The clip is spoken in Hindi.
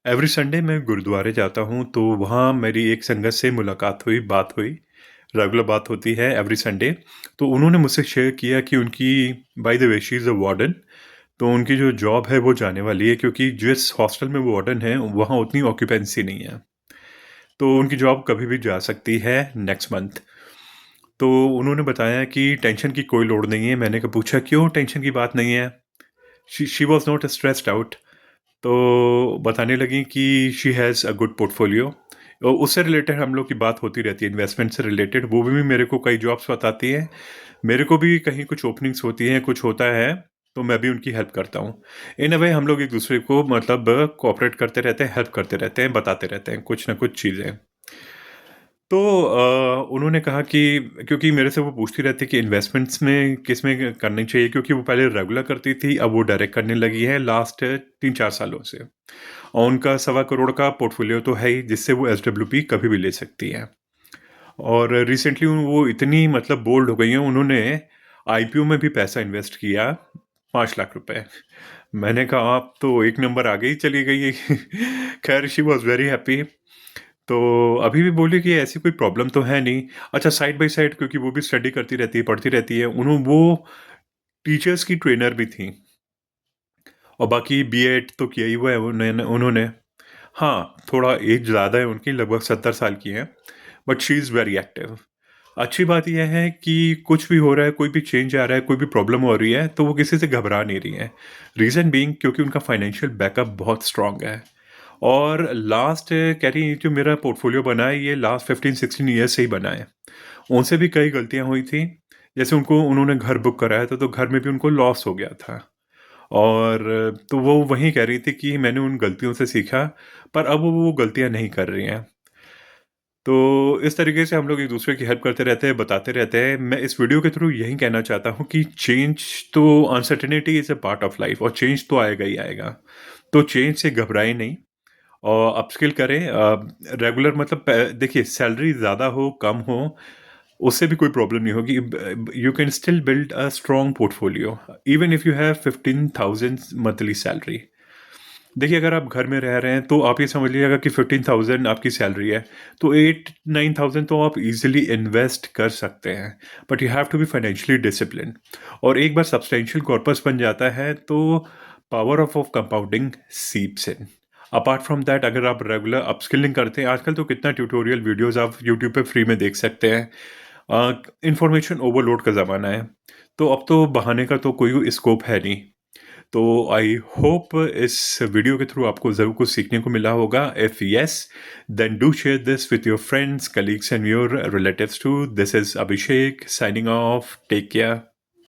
एवरी संडे मैं गुरुद्वारे जाता हूँ, तो वहाँ मेरी एक संगत से मुलाकात हुई, बात हुई। रेगुलर बात होती है एवरी संडे। तो उन्होंने मुझसे शेयर किया कि उनकी, by the way she is a warden, तो उनकी जो जॉब है वो जाने वाली है, क्योंकि जिस हॉस्टल में वो वार्डन है, वहाँ उतनी ऑक्यूपेंसी नहीं है। तो उनकी जॉब कभी भी जा सकती है नेक्स्ट मंथ। तो उन्होंने बताया कि टेंशन की कोई लोड नहीं है। मैंने कहा, पूछा क्यों टेंशन की बात नहीं है? She was not stressed out. तो बताने लगी कि she has a good portfolio. और उससे रिलेटेड हम लोग की बात होती रहती है, इन्वेस्टमेंट से रिलेटेड। वो भी मेरे को कई जॉब्स बताती है। मेरे को भी कहीं कुछ ओपनिंग्स होती हैं, कुछ होता है, तो मैं भी उनकी हेल्प करता हूँ। इन अ वे हम लोग एक दूसरे को मतलब कोऑपरेट करते रहते हैं, हेल्प करते रहते हैं, बताते रहते हैं कुछ ना कुछ चीज़ें। तो उन्होंने कहा कि, क्योंकि मेरे से वो पूछती रहती कि इन्वेस्टमेंट्स में किस में करनी चाहिए, क्योंकि वो पहले रेगुलर करती थी, अब वो डायरेक्ट करने लगी है लास्ट 3-4 सालों से। और उनका 1.25 करोड़ का पोर्टफोलियो तो है ही, जिससे वो एसडब्ल्यूपी कभी भी ले सकती है। और रिसेंटली वो इतनी मतलब बोल्ड हो गई हैं, उन्होंने आईपीओ में भी पैसा इन्वेस्ट किया, 5 लाख रुपए। मैंने कहा, आप तो एक नंबर आगे ही चली गई। खैर, शी वॉज वेरी हैप्पी। तो अभी भी बोली कि ऐसी कोई प्रॉब्लम तो है नहीं। अच्छा, साइड बाय साइड, क्योंकि वो भी स्टडी करती रहती है, पढ़ती रहती है, वो टीचर्स की ट्रेनर भी थी। और बाकी बीएड तो किया ही हुआ है उन्होंने। हाँ, थोड़ा एज ज़्यादा है उनकी, लगभग 70 साल की हैं, but she is very active. अच्छी बात यह है कि कुछ भी हो रहा है, कोई भी चेंज आ रहा है, कोई भी प्रॉब्लम हो रही है, तो वो किसी से घबरा नहीं रही है। रीज़न बीइंग, क्योंकि उनका फाइनेंशियल बैकअप बहुत स्ट्रांग है। और लास्ट, कह रही, जो मेरा पोर्टफोलियो बना है, ये लास्ट 15-16 ईयर से ही बना है। उनसे भी कई गलतियां हुई थी। जैसे उन्होंने घर बुक कराया था, तो घर में भी उनको लॉस हो गया था। और तो वो वहीं कह रही थी कि मैंने उन गलतियों से सीखा, पर अब वो गलतियां नहीं कर रही हैं। तो इस तरीके से हम लोग एक दूसरे की हेल्प करते रहते हैं, बताते रहते हैं। मैं इस वीडियो के थ्रू यही कहना चाहता हूँ कि चेंज तो, uncertainty is a part of life, और चेंज तो आएगा ही आएगा। तो चेंज से घबराएं नहीं, और अपस्किल करें। रेगुलर मतलब देखिए, सैलरी ज़्यादा हो कम हो, उससे भी कोई प्रॉब्लम नहीं होगी। You can still build a strong portfolio even if you have 15,000 monthly salary. देखिए, अगर आप घर में रह रहे हैं, तो आप ये समझ लीजिएगा कि 15,000 आपकी सैलरी है, तो 8-9,000 तो आप इजीली इन्वेस्ट कर सकते हैं। But you have to be financially discipline. और एक बार सब्सटेंशियल कॉर्पस बन जाता है, तो power of compounding seeps in. Apart from that, अगर आप रेगुलर अपस्किलिंग करते हैं, आजकल तो कितना ट्यूटोरियल वीडियोस आप यूट्यूब पे फ्री में देख सकते हैं। इंफॉर्मेशन ओवरलोड का ज़माना है, तो अब तो बहाने का तो कोई स्कोप है नहीं। तो आई होप इस वीडियो के थ्रू आपको ज़रूर कुछ सीखने को मिला होगा। If yes, then do share this with your friends, colleagues and your relatives too. This is Abhishek signing off. Take care.